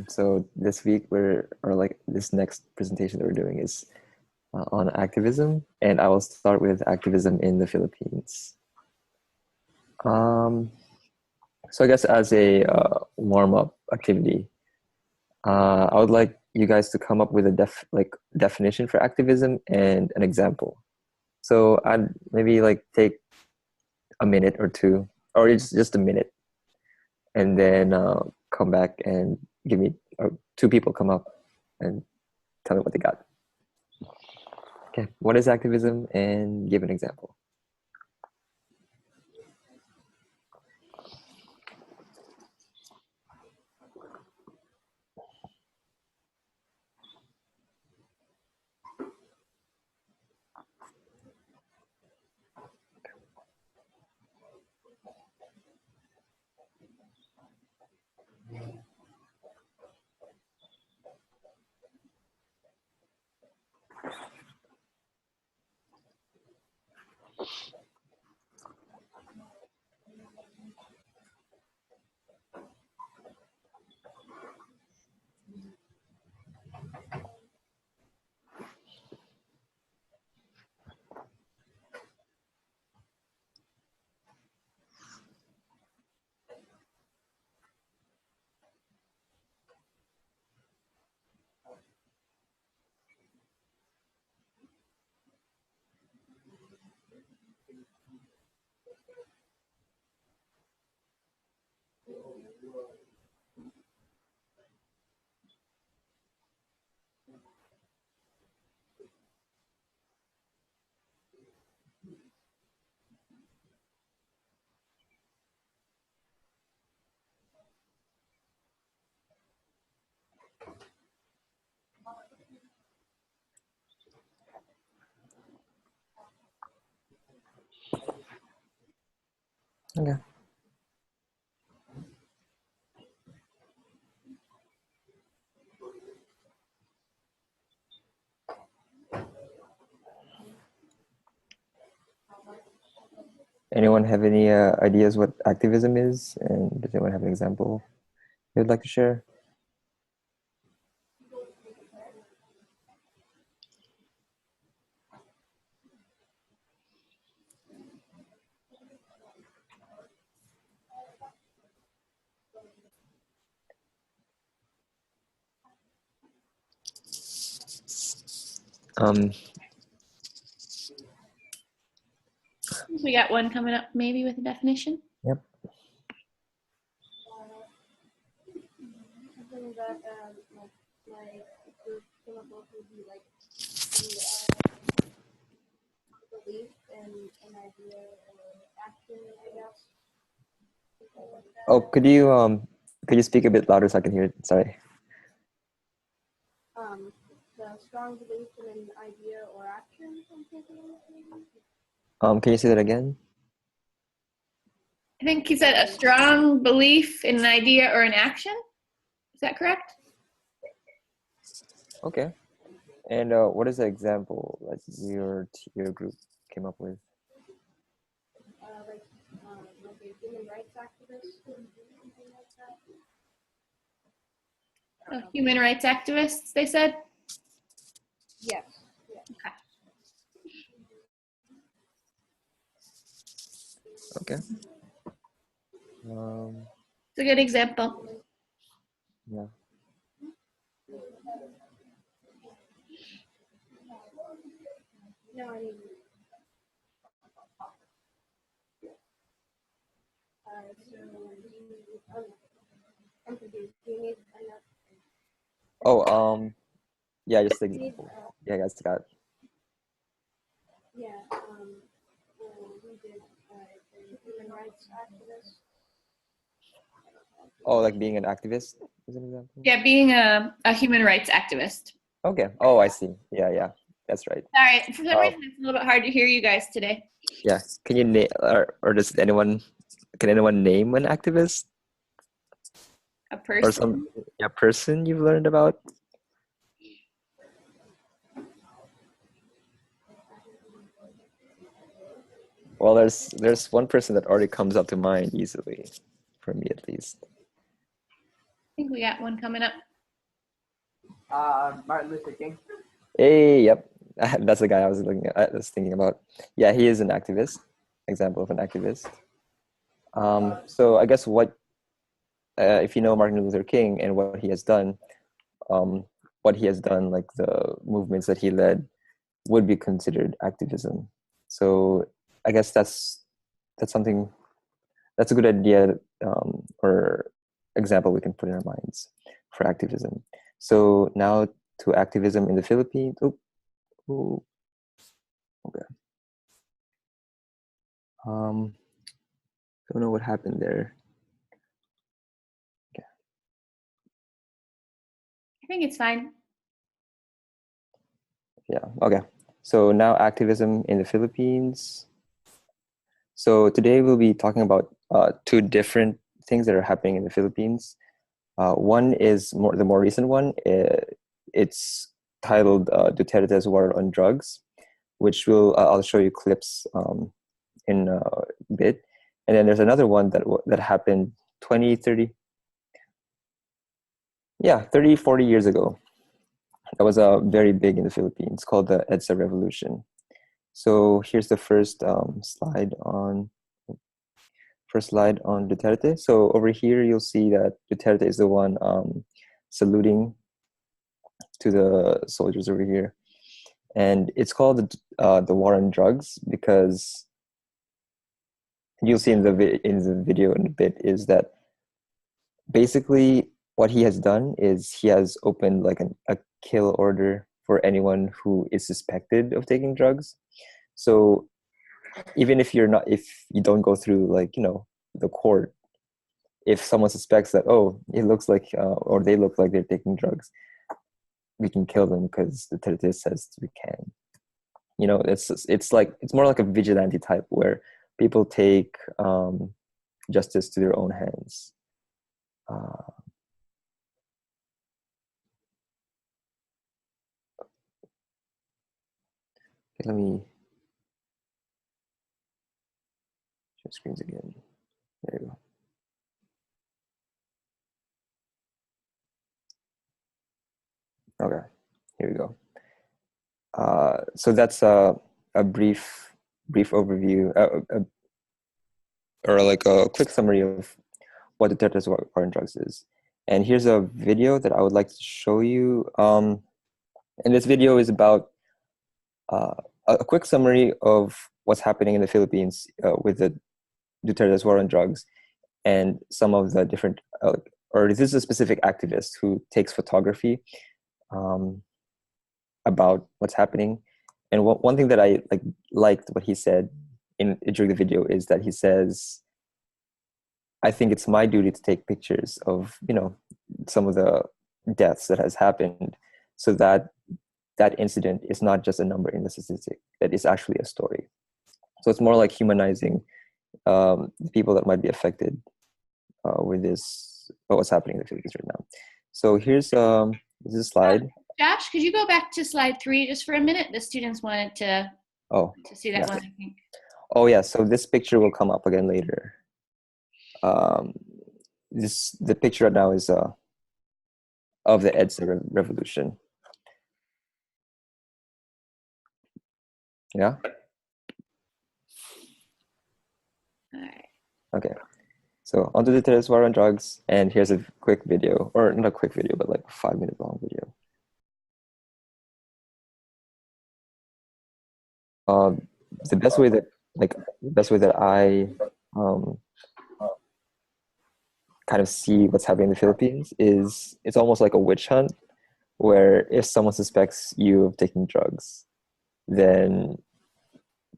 So this week this next presentation that we're doing is on activism, and I will start with activism in the Philippines. So I guess as a warm-up activity, I would like you guys to come up with a definition for activism and an example. So I'd maybe take a minute or two, or just a minute, and then come back and give me, or two people come up and tell me what they got. Okay, what is activism, and give an example. Okay. Anyone have any ideas what activism is? And does anyone have an example they'd like to share? We got one coming up maybe with a definition. Yep. Something that my group came up with would be like the belief and an idea or action, I guess. Oh, could you speak a bit louder so I can hear it? Sorry. The strong belief in an idea or action, something maybe. Can you say that again? I think he said a strong belief in an idea or an action. Is that correct? Okay. And what is the example that your group came up with? Like a human rights activist, something like that. Human rights activists, they said? Yes. Okay. Okay. It's a good example. Yeah. No, I mean, I'm confused. Do you need enough? Oh, yeah, just the example. Yeah, guys, got it. Yeah, we did a human rights activist. Oh, like being an activist is an example? Yeah, being a human rights activist. Okay. Oh, I see. Yeah. That's right. All right. For some reason, it's a little bit hard to hear you guys today. Yeah. Can you name, or does anyone name an activist? A person? Or some person you've learned about? Well, there's one person that already comes up to mind easily, for me at least. think we got one coming up. Martin Luther King. Hey, yep. That's the guy I was looking at. I was thinking about. Yeah, he is an activist. Example of an activist. So I guess if you know Martin Luther King and what he has done, like the movements that he led, would be considered activism. So I guess that's something that's a good idea or example we can put in our minds for activism. So now to activism in the Philippines. Oh, okay. Don't know what happened there. Okay. I think it's fine. Yeah. Okay. So now activism in the Philippines. So today we'll be talking about two different things that are happening in the Philippines. One is the more recent one. It's titled Duterte's War on Drugs, which I'll show you clips in a bit. And then there's another one that happened 20, 30, 40 years ago. That was very big in the Philippines, called the Edsa Revolution. So here's the first slide on Duterte. So over here, you'll see that Duterte is the one saluting to the soldiers over here. And it's called the War on Drugs because you'll see in the video in a bit is that basically what he has done is he has opened like a kill order for anyone who is suspected of taking drugs. So even if you don't go through the court, if someone suspects that it looks like or they look like they're taking drugs, we can kill them because the Duterte says we can. It's more like a vigilante type where people take justice to their own hands. Let me share screens again. There you go. Okay, here we go. So that's a brief overview, or like a quick summary of what the Duterte's War on Drugs is. And here's a video that I would like to show you. And this video is about a quick summary of what's happening in the Philippines with the Duterte's War on Drugs and some of the different, or this is a specific activist who takes photography about what's happening. And one thing that I liked what he said during the video is that he says, I think it's my duty to take pictures of, some of the deaths that has happened so that incident is not just a number in the statistic, that is actually a story. So it's more like humanizing the people that might be affected with what's happening in the Philippines right now. So here's a slide. Josh, could you go back to slide 3 just for a minute? The students wanted to see that one, I think. Oh yeah, so this picture will come up again later. The picture right now is of the Edsa Revolution. Yeah. All right. Okay. So onto the Duterte's War on Drugs, and here's a quick video, or not a quick video, but like a 5-minute long video. The best way that I kind of see what's happening in the Philippines is it's almost like a witch hunt, where if someone suspects you of taking drugs, then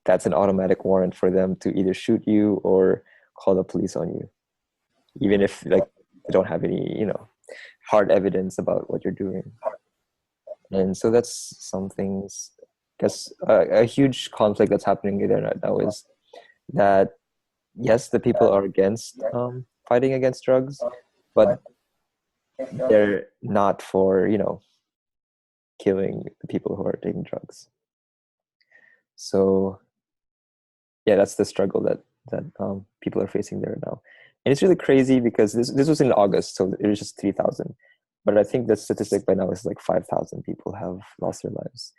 that's an automatic warrant for them to either shoot you or call the police on you, even if they don't have any hard evidence about what you're doing. And so that's some things. Because a huge conflict that's happening there right now is that yes, the people are against fighting against drugs, but they're not for killing the people who are taking drugs. So yeah, that's the struggle that people are facing there now. And it's really crazy because this was in August, so it was just 3,000. But I think the statistic by now is like 5,000 people have lost their lives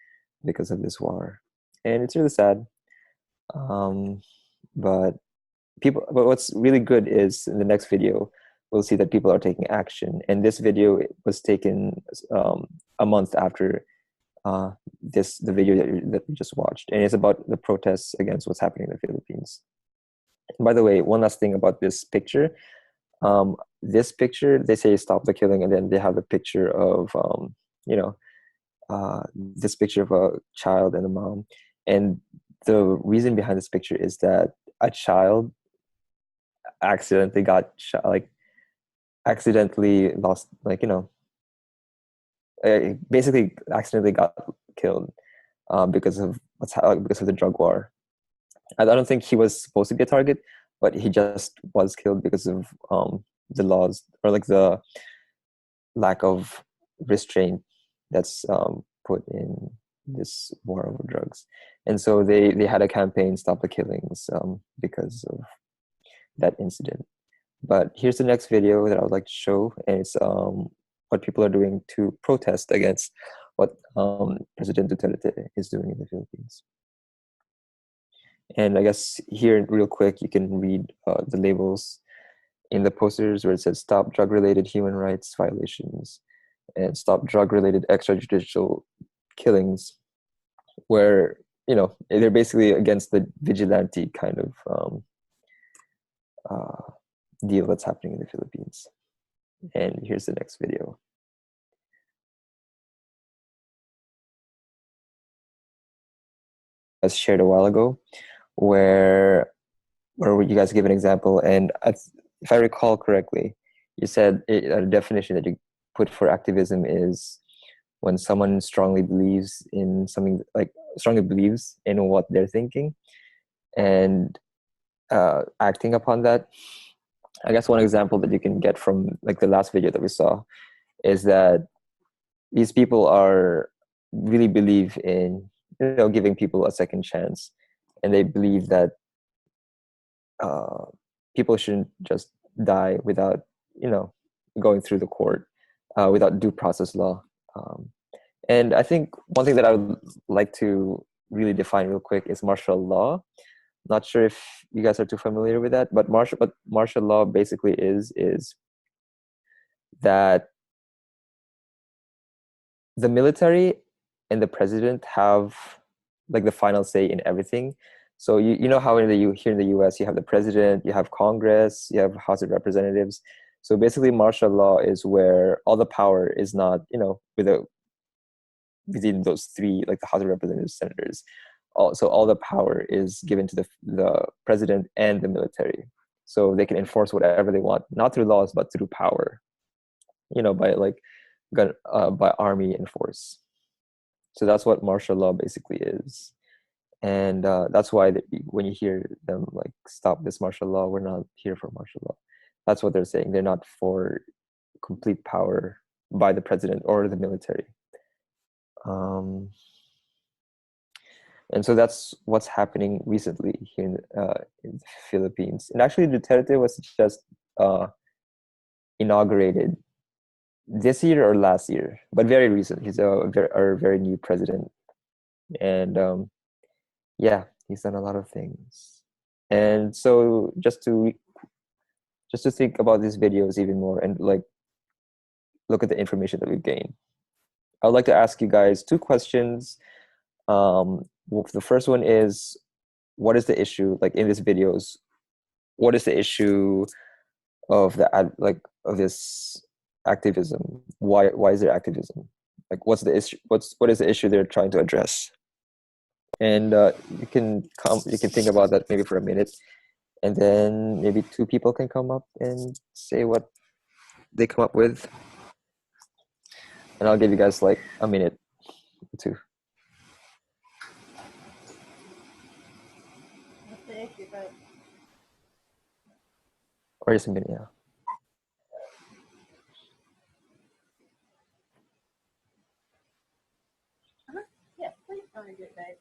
because of this war. And it's really sad. But what's really good is in the next video, we'll see that people are taking action. And this video was taken a month after the video that we just watched. And it's about the protests against what's happening in the Philippines. And by the way, one last thing about this picture. This picture, they say stop the killing, and then they have a picture of, this picture of a child and a mom. And the reason behind this picture is that a child accidentally lost, basically accidentally got killed because of the drug war. I don't think he was supposed to be a target, but he just was killed because of the laws, or like the lack of restraint that's put in this war over drugs. And so they had a campaign, Stop the Killings, because of that incident. But here's the next video that I would like to show, and it's what people are doing to protest against what President Duterte is doing in the Philippines. And I guess here, real quick, you can read the labels in the posters where it says stop drug-related human rights violations and stop drug-related extrajudicial killings, where, they're basically against the vigilante kind of deal that's happening in the Philippines. And here's the next video. As shared a while ago, where you guys give an example, and if I recall correctly, you said a definition that you put for activism is when someone strongly believes in something, like strongly believes in what they're thinking and acting upon that. I guess one example that you can get from like the last video that we saw is that these people are really believe in, giving people a second chance, and they believe that people shouldn't just die without, going through the court, without due process law. And I think one thing that I would like to really define real quick is martial law. Not sure if you guys are too familiar with that, but martial law basically is that the military and the president have like the final say in everything. So you know how here in the US you have the president, you have Congress, you have House of Representatives. So basically martial law is where all the power is not, within those three, like the House of Representatives, senators. So all the power is given to the president and the military. So they can enforce whatever they want, not through laws, but through power, by army and force. So that's what martial law basically is. And that's why when you hear them like stop this martial law, we're not here for martial law. That's what they're saying. They're not for complete power by the president or the military. And so that's what's happening recently here in the Philippines. And actually, Duterte was just inaugurated this year or last year, but very recent. He's our very new president. And yeah, he's done a lot of things. And so just to think about these videos even more and like look at the information that we've gained, I would like to ask you guys two questions. The first one is, what is the issue? Like in these videos, what is the issue of of this activism? Why is there activism? Like, what's the issue? What is the issue they're trying to address? And you can think about that maybe for a minute, and then maybe two people can come up and say what they come up with, and I'll give you guys like a minute or two. Or just a minute, yeah. Yes, please have a good day.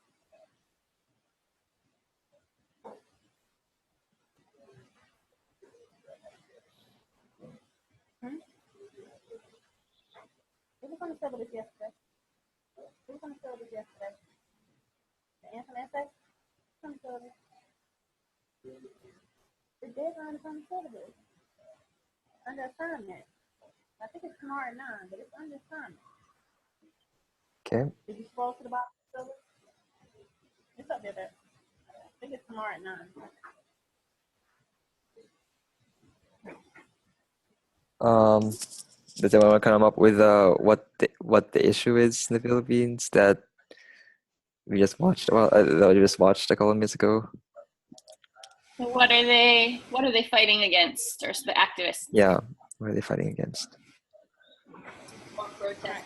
syllabus yesterday. Who's on the syllabus yesterday? The anthem essay? Who's on the syllabus? The deadline is on the syllabus. Under assignment. I think it's tomorrow at 9, but it's under assignment. Okay. Did you scroll to the bottom of the syllabus? It's up there. I think it's tomorrow at 9. Does anyone come up with what the issue is in the Philippines that we just watched? Well, that we just watched a couple of minutes ago. So what are they fighting against, or the activists? Yeah, what are they fighting against? Or protest?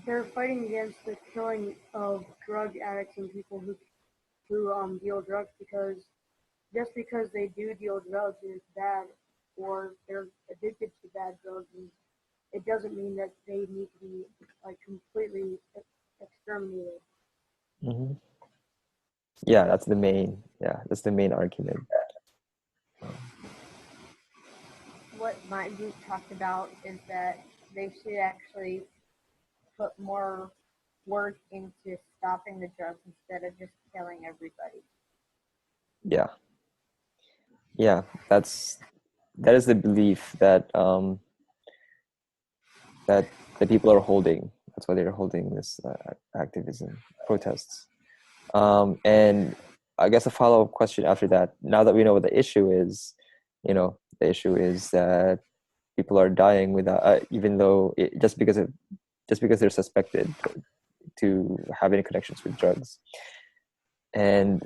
They're fighting against the killing of drug addicts and people who deal drugs, because just because they do deal drugs is bad, or they're addicted to bad drugs, and it doesn't mean that they need to be like completely exterminated. Mm-hmm. Yeah, that's the main argument. What my group talked about is that they should actually put more work into stopping the drugs instead of just killing everybody. Yeah, that is the belief that that the people are holding. That's why they're holding this activism protests. And I guess a follow-up question after that, now that we know what the issue is, the issue is that people are dying without, even though just because they're suspected to have any connections with drugs. And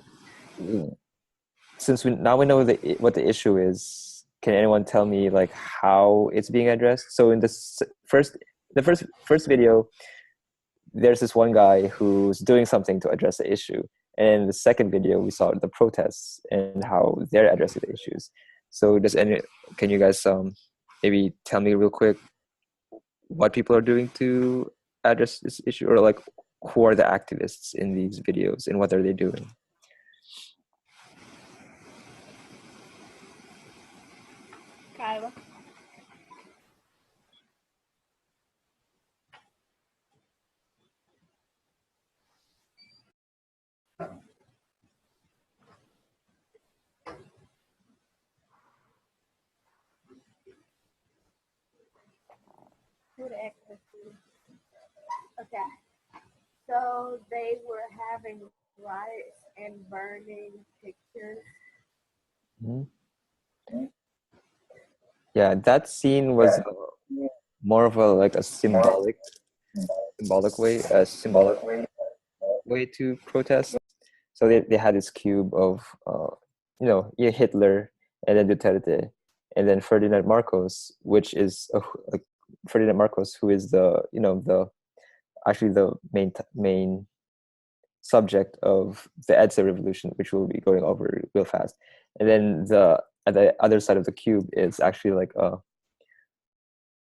since we know what the issue is, can anyone tell me like how it's being addressed? So in the first video, there's this one guy who's doing something to address the issue. And in the second video, we saw the protests and how they're addressing the issues. So can you guys maybe tell me real quick what people are doing to address this issue, or like who are the activists in these videos and what are they doing? Kyla. Okay. So they were having riots and burning pictures. Mm-hmm. Yeah, that scene was more of a symbolic way to protest. So they had this cube of Hitler, and then Duterte, and then Ferdinand Marcos, which is Ferdinand Marcos, who is the main subject of the Edsa revolution, which we'll be going over real fast. And then at the other side of the cube is actually like I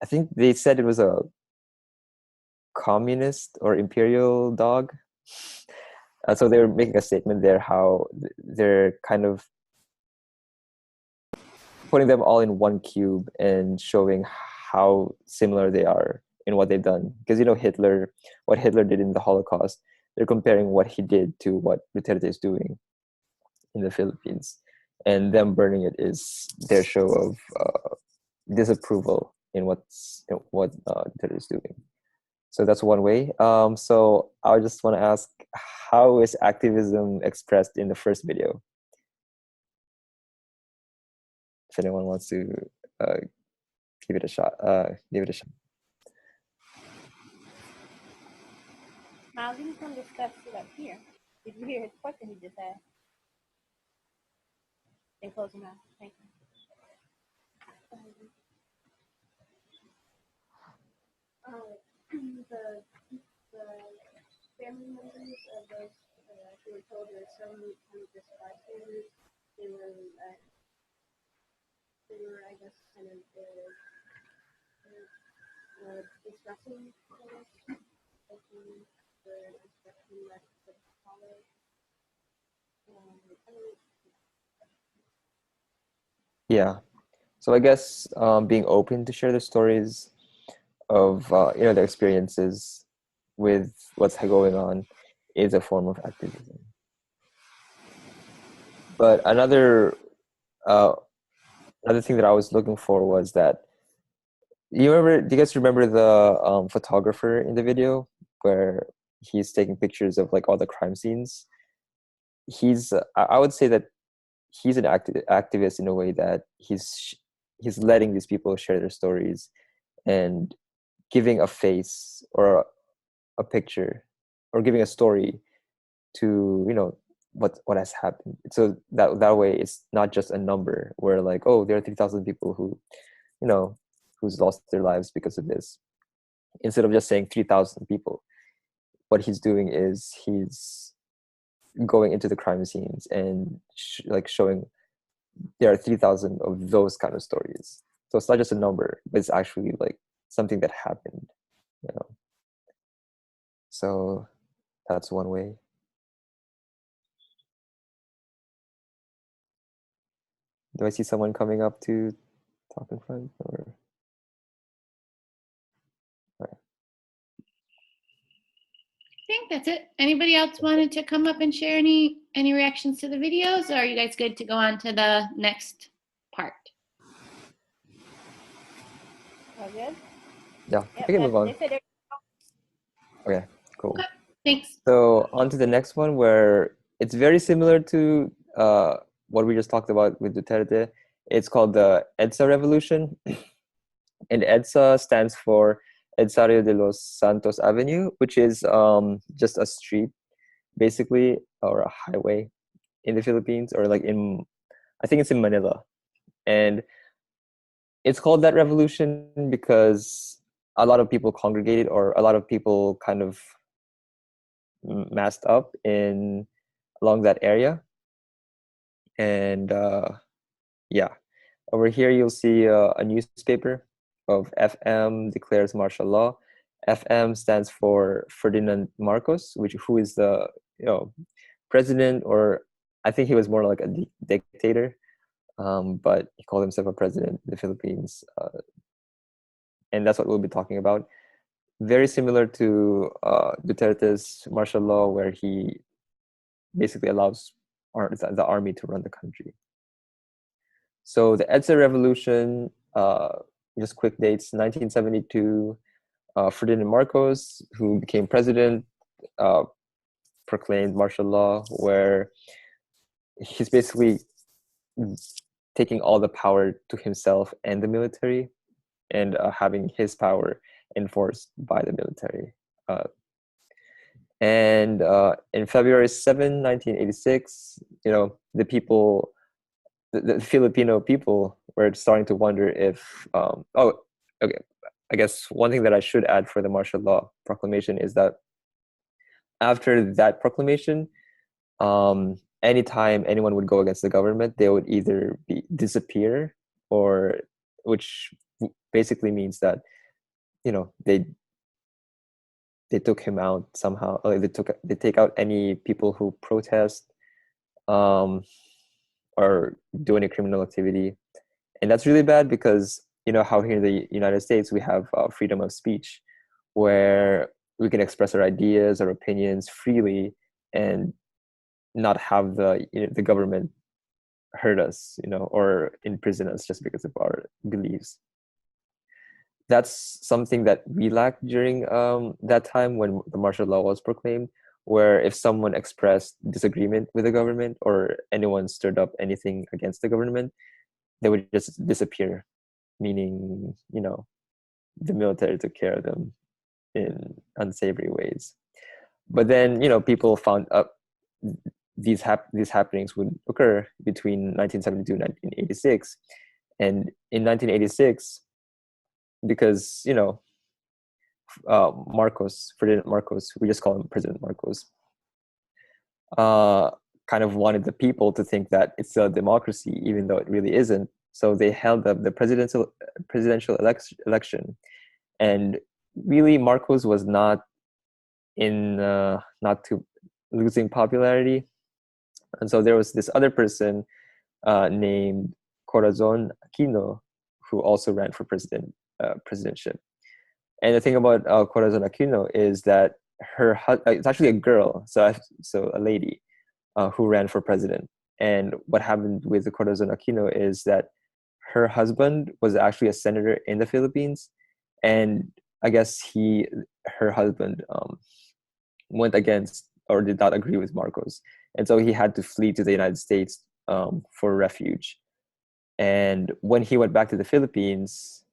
think they said it was a communist or imperial dog. So they were making a statement there how they're kind of putting them all in one cube and showing how similar they are in what they've done. Because what Hitler did in the Holocaust, they're comparing what he did to what Duterte is doing in the Philippines. And them burning it is their show of disapproval in what Duterte is doing. So that's one way. So I just want to ask, how is activism expressed in the first video? If anyone wants to give it a shot. Miles, you can come discuss it up here. Did you hear his question he just asked? And close your mouth. Thank you. The family members of those who were told there are so many kind of just bystanders, they were, I guess, kind of discussing the instruction that the follow. Yeah. So I guess being open to share their stories of their experiences with what's going on is a form of activism. But uh, another thing that I was looking for was that do you guys remember the photographer in the video where he's taking pictures of like all the crime scenes? I would say that he's an activist in a way that he's letting these people share their stories and giving a face or a picture or giving a story to what has happened. So that way it's not just a number where like, oh, there are 3,000 people who's lost their lives because of this. Instead of just saying 3,000 people, what he's doing is he's going into the crime scenes and showing there are 3,000 of those kind of stories. So it's not just a number, but it's actually like something that happened, you know. So that's one way. Do I see someone coming up to talk in front? Or right. I think that's it. Anybody else wanted to come up and share any reactions to the videos, or are you guys good to go on to the next part? All good? Yeah, we can move on. Okay, cool. Okay, thanks. So on to the next one, where it's very similar to what we just talked about with Duterte. It's called the Edsa Revolution. And Edsa stands for Edsario de los Santos Avenue, which is just a street, basically, or a highway in the Philippines, or like I think it's in Manila. And it's called that revolution because a lot of people congregated, or a lot of people kind of massed up along that area. And yeah, over here you'll see a newspaper of FM declares martial law. FM stands for Ferdinand Marcos, who is the president, or I think he was more like a dictator, but he called himself a president in the Philippines, and that's what we'll be talking about. Very similar to Duterte's martial law, where he basically allows the army to run the country. So the Edsa Revolution, just quick dates: 1972. Ferdinand Marcos, who became president, proclaimed martial law, where he's basically taking all the power to himself and the military, and having his power enforced by the military. And in February 7, 1986, the people, the Filipino people, were starting to wonder if, okay, I guess one thing that I should add for the martial law proclamation is that after that proclamation, anytime anyone would go against the government, they would either disappear, or which basically means that they took him out somehow. Like they take out any people who protest or do any criminal activity, and that's really bad because how here in the United States we have freedom of speech, where we can express our ideas, our opinions freely, and not have the government hurt us, or imprison us just because of our beliefs. That's something that we lacked during that time when the martial law was proclaimed, where if someone expressed disagreement with the government, or anyone stirred up anything against the government, they would just disappear, meaning the military took care of them in unsavory ways. But then people found up these happenings would occur between 1972 and 1986, and in 1986, because Ferdinand Marcos, we just call him President Marcos, kind of wanted the people to think that it's a democracy, even though it really isn't. So they held up the presidential election, and really Marcos was not too losing popularity, and so there was this other person named Corazon Aquino, who also ran for presidentship. And the thing about Corazon Aquino is that it's actually a girl, so a lady who ran for president. And what happened with the Corazon Aquino is that her husband was actually a senator in the Philippines, and I guess her husband went against or did not agree with Marcos, and so he had to flee to the United States for refuge. And when he went back to the Philippines,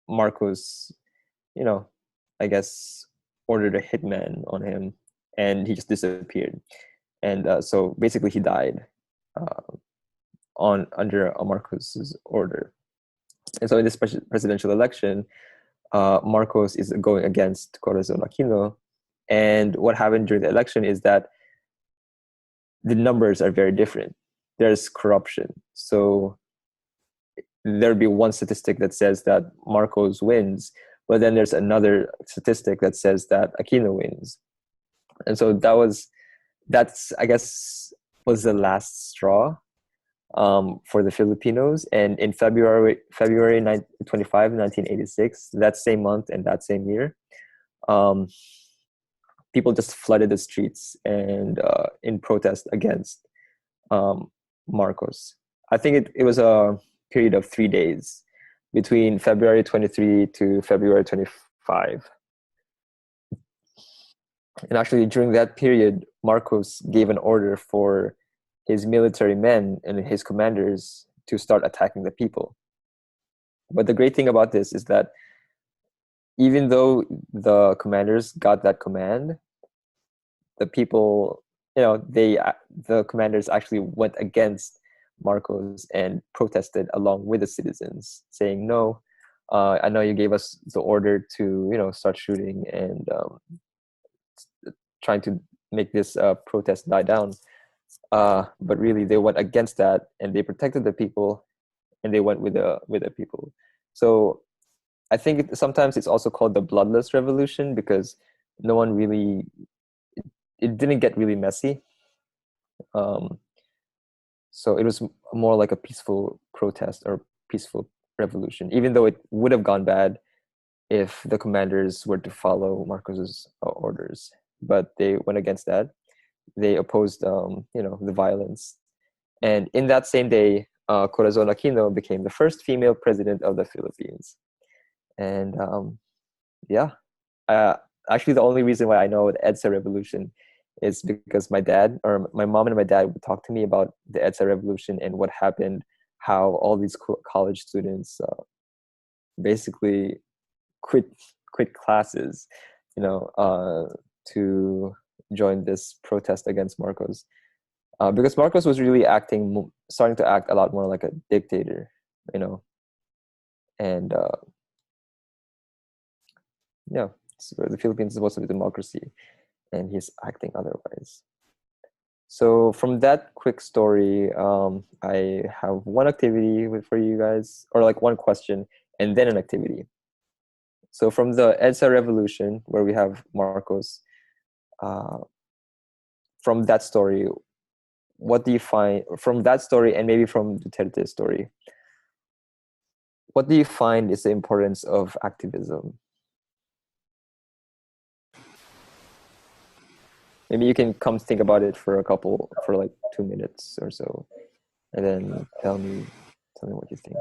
Marcos, I guess, ordered a hitman on him, and he just disappeared. And so basically, he died under Marcos's order. And so in this presidential election, Marcos is going against Corazon Aquino. And what happened during the election is that the numbers are very different. There's corruption. So there'd be one statistic that says that Marcos wins, but then there's another statistic that says that Aquino wins. And so that's I guess was the last straw for the Filipinos. And in February 25, 1986, that same month and that same year, people just flooded the streets and in protest against Marcos. I think it was a period of 3 days between February 23 to February 25. And actually, during that period, Marcos gave an order for his military men and his commanders to start attacking the people. But the great thing about this is that even though the commanders got that command, the people, the commanders actually went against Marcos and protested along with the citizens, saying, "No, I know you gave us the order to, start shooting and trying to make this protest die down." But really, they went against that, and they protected the people, and they went with the people. So I think sometimes it's also called the bloodless revolution because no one really, it didn't get really messy. So it was more like a peaceful protest or peaceful revolution, even though it would have gone bad if the commanders were to follow Marcos's orders. But they went against that. They opposed, the violence. And in that same day, Corazon Aquino became the first female president of the Philippines. And actually, the only reason why I know the Edsa revolution is because my mom and my dad would talk to me about the Edsa revolution and what happened, how all these college students basically quit classes, to join this protest against Marcos, because Marcos was really starting to act a lot more like a dictator, and so the Philippines is supposed to be a democracy, and he's acting otherwise. So from that quick story, I have one activity for you guys, or like one question, and then an activity. So from the Edsa revolution, where we have Marcos, from that story, what do you find from that story, and maybe from Duterte's story? What do you find is the importance of activism? Maybe you can come think about it for like 2 minutes or so, and then tell me what you think.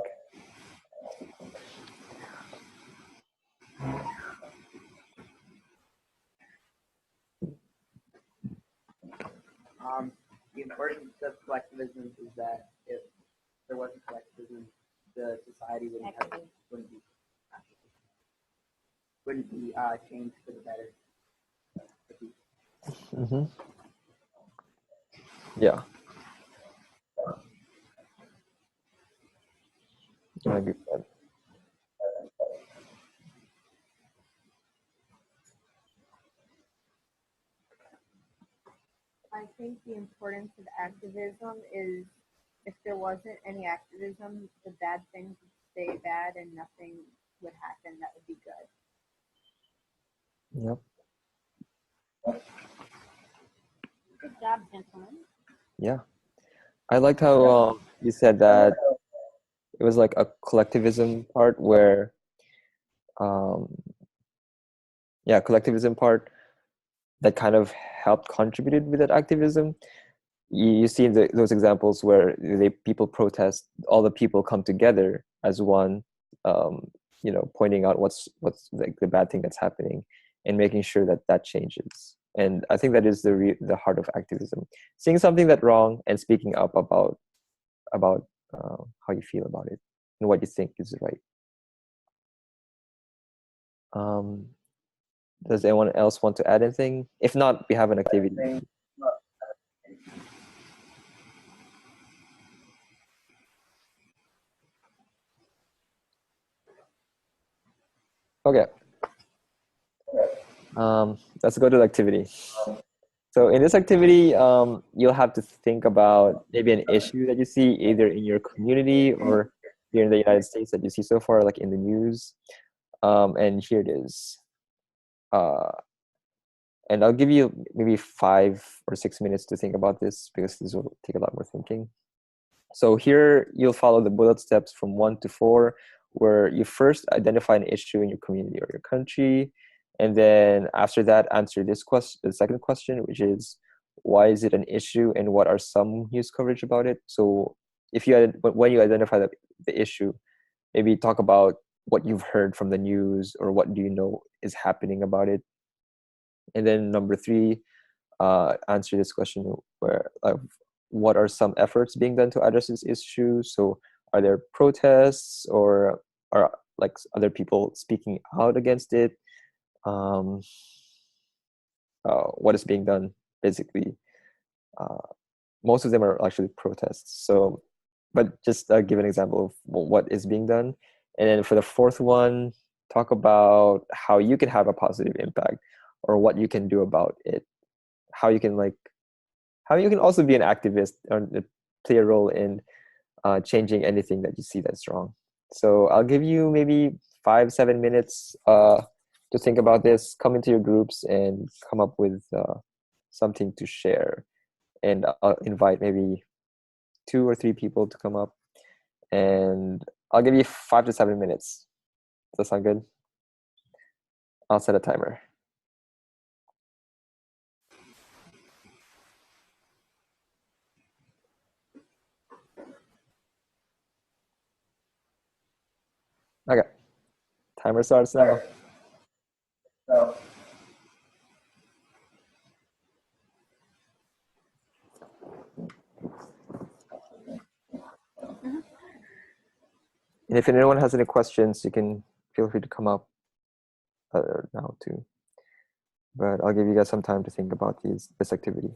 The importance of collectivism is that if there wasn't collectivism, the society wouldn't be changed for the better. Mm-hmm. Yeah. I agree with that. I think the importance of activism is if there wasn't any activism, the bad things would stay bad and nothing would happen that would be good. Yep. Good job, gentlemen. Yeah. I liked how you said that it was like a collectivism part where, collectivism part that kind of helped contributed with that activism. You see those examples where people protest, all the people come together as one, pointing out what's like the bad thing that's happening and making sure that changes. And I think that is the heart of activism: seeing something that's wrong and speaking up about how you feel about it and what you think is right. Does anyone else want to add anything? If not, we have an activity. Okay. Let's go to the activity. So in this activity, you'll have to think about maybe an issue that you see either in your community or here in the United States that you see so far, like in the news. And here it is. And I'll give you maybe 5 or 6 minutes to think about this, because this will take a lot more thinking. So here you'll follow the bullet steps from 1 to 4, where you first identify an issue in your community or your country. And then after that, answer this question, the second question, which is, why is it an issue and what are some news coverage about it? So when you identify the issue, maybe talk about what you've heard from the news or what do you know is happening about it. And then number 3, answer this question where what are some efforts being done to address this issue? So are there protests or are like other people speaking out against it? What is being done? Basically, most of them are actually protests. So, but just give an example of what is being done. And then for the 4th one, talk about how you can have a positive impact or what you can do about it. How you can also be an activist or play a role in changing anything that you see that's wrong. So I'll give you maybe 5-7 minutes to think about this, come into your groups and come up with something to share. And I'll invite maybe 2 or 3 people to come up, and I'll give you 5 to 7 minutes. Does that sound good? I'll set a timer. Okay. Timer starts now. And if anyone has any questions, you can feel free to come up now too. But I'll give you guys some time to think about this activity.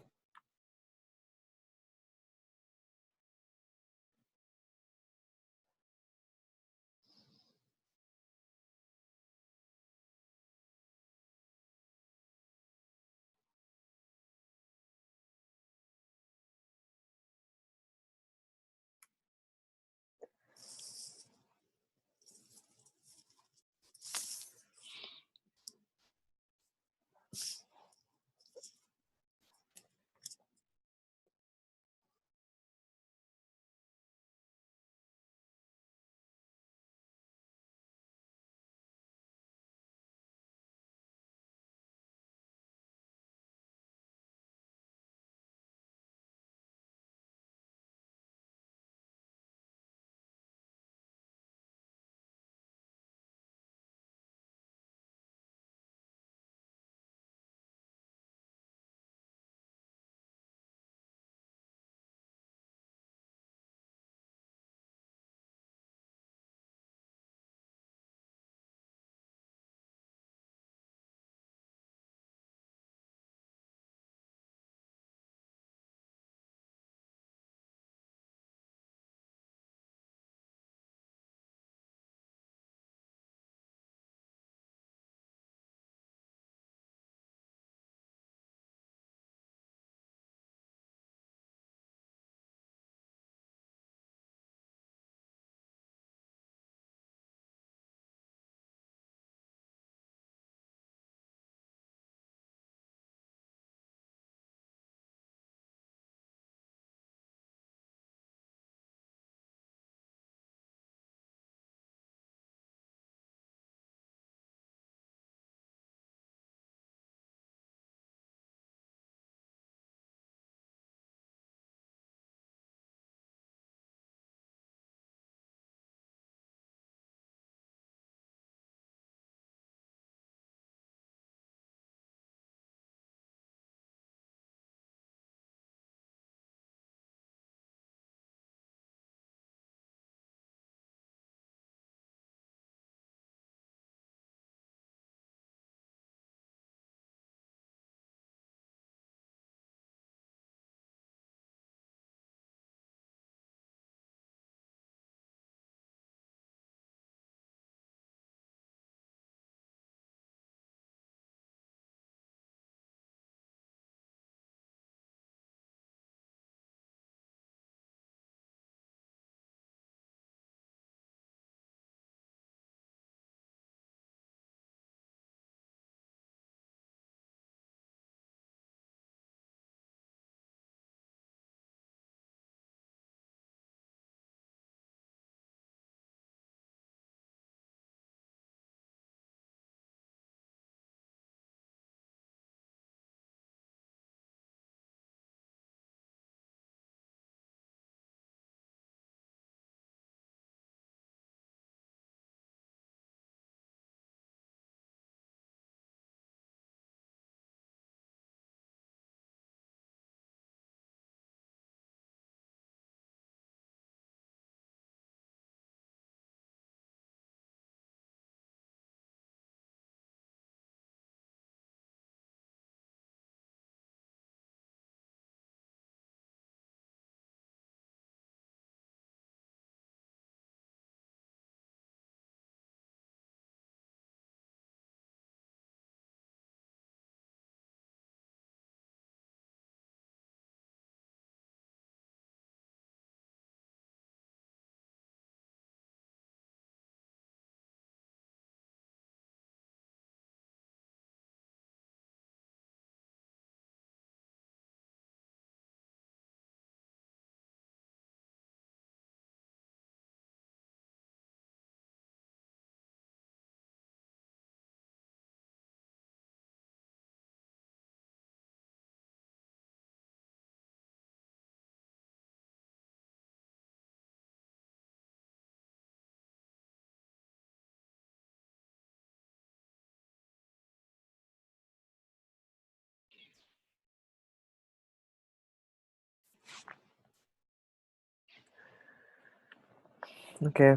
Okay.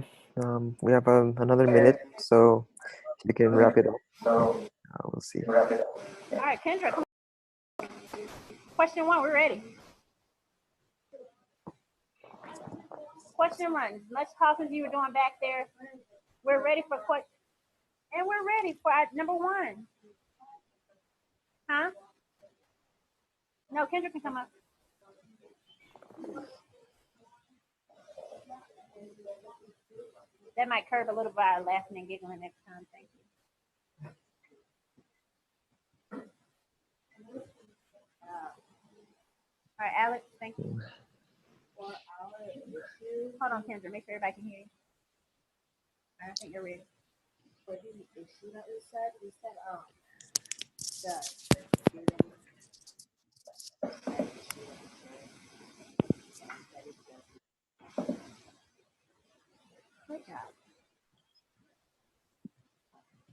We have another minute, so if you can wrap it up, we'll see. All right, Kendra, come on. Question 1, we're ready. Question 1, as much talking as you were doing back there, we're ready for question, and we're ready for number 1. Huh? No, Kendra can come up. That might curb a little bit of laughing and giggling next time. Thank you. All right, Alex, thank you. Hold on, Kendra, make sure everybody can hear you. I think you're ready. For the issue that we said Good job.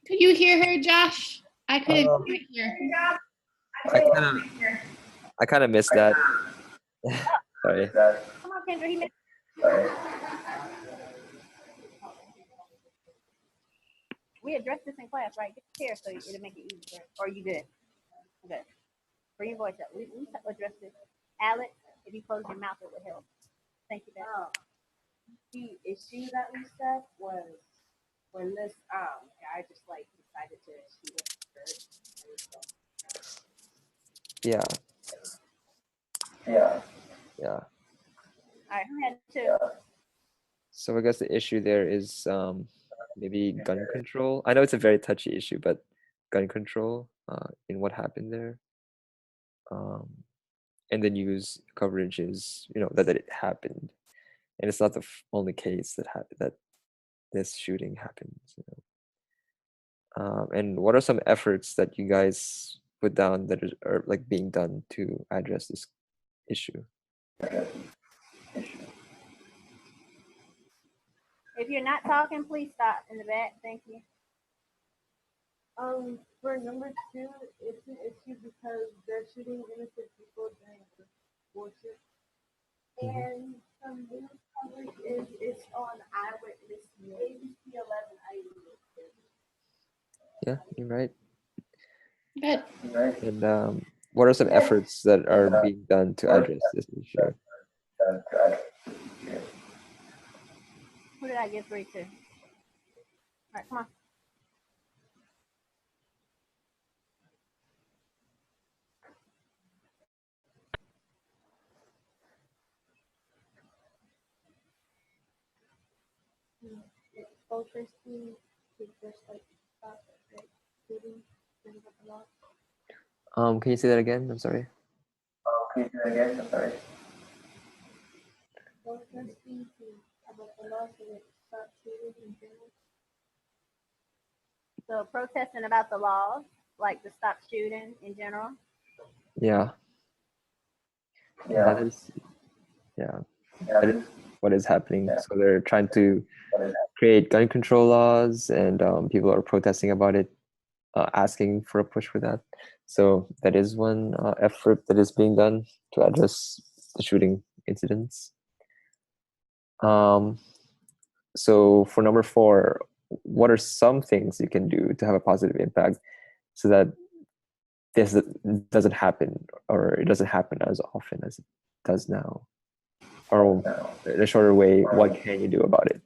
Could you hear her, Josh? I couldn't hear. I kind of missed that. Sorry. Come on, Kendra. He missed. We addressed this in class, right? Get the chair so it'll make it easier. Or are you good? Good. Bring your voice up. We addressed this. Alex, if you close your mouth, it would help. Thank you, Beth. the issue that we said was when this guy just like decided to shoot up the church. Yeah. All right, who had 2? So I guess the issue there is maybe gun control. I know it's a very touchy issue, but gun control in what happened there. And the news coverage is, that it happened, and it's not the only case that this shooting happens. And what are some efforts that you guys put down that are like being done to address this issue? If you're not talking, please stop in the back. Thank you. For number 2, it's an issue because they're shooting innocent people during worship. And some news coverage it's on eyewitness ABC 11 eyewitness. Yeah, you're right. Good. And what are some efforts that are being done to address this issue? Who did I give 3 to? All right, come on. Protesting to just like stop like shooting and a lot. Can you say that again? I'm sorry. Protesting to about the law so that stop shooting in general. So protesting about the laws, like to stop shooting in general. Yeah. That is what is happening. So they're trying to create gun control laws, and people are protesting about it, asking for a push for that. So that is one effort that is being done to address the shooting incidents. So for number 4, what are some things you can do to have a positive impact so that this doesn't happen, or it doesn't happen as often as it does now? Or in a shorter way, what can you do about it?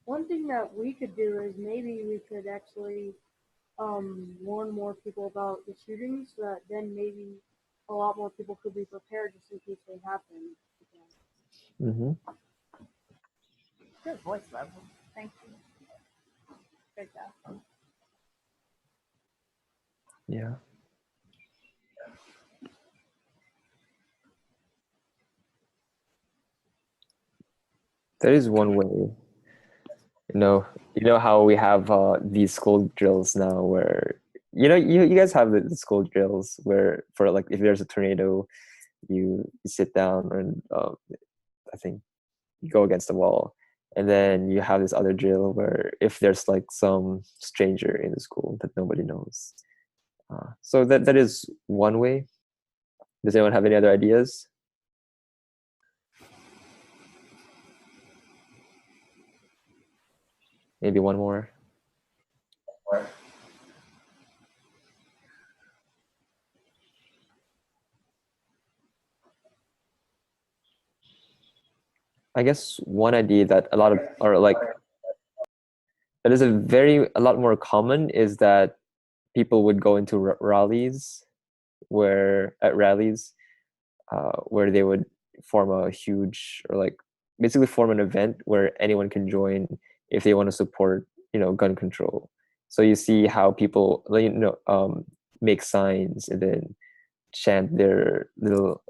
One thing that we could do is maybe we could actually warn more people about the shootings, so that then maybe a lot more people could be prepared just in case they happen again. Mm-hmm. Good voice level. Thank you. Good job. Yeah. There is one way. You know how we have these school drills now, where you guys have the school drills where, for like, if there's a tornado, you sit down and I think you go against the wall, and then you have this other drill where if there's like some stranger in the school that nobody knows, so that is one way. Does anyone have any other ideas? Maybe one more. I guess one idea that a lot of, or like, that is a lot more common is that people would go into rallies where they would form a huge, or like basically form an event where anyone can join if they want to support, gun control. So you see how people, make signs and then chant their little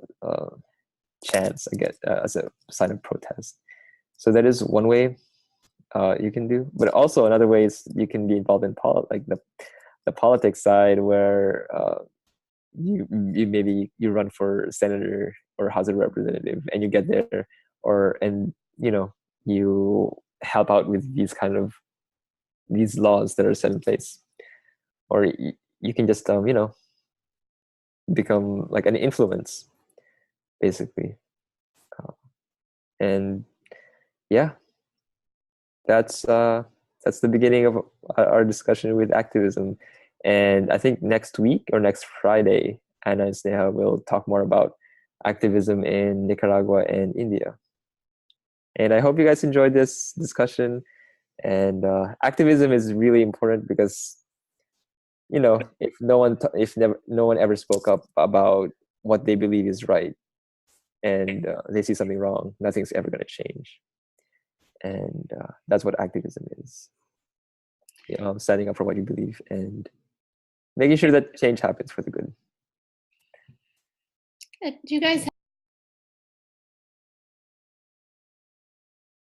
chants, I guess, as a sign of protest. So that is one way you can do. But also another way is you can be involved in the politics side, where you maybe you run for senator or House of Representative, and you get there, you help out with these laws that are set in place, or you can just become like an influence, basically. And yeah, that's the beginning of our discussion with activism. And I think next week or next Friday, Anna and Sneha will talk more about activism in Nicaragua and India. And I hope you guys enjoyed this discussion. And activism is really important because, if no one ever spoke up about what they believe is right, and they see something wrong, nothing's ever going to change. And that's what activism is. Standing up for what you believe and making sure that change happens for the good. Good. Do you guys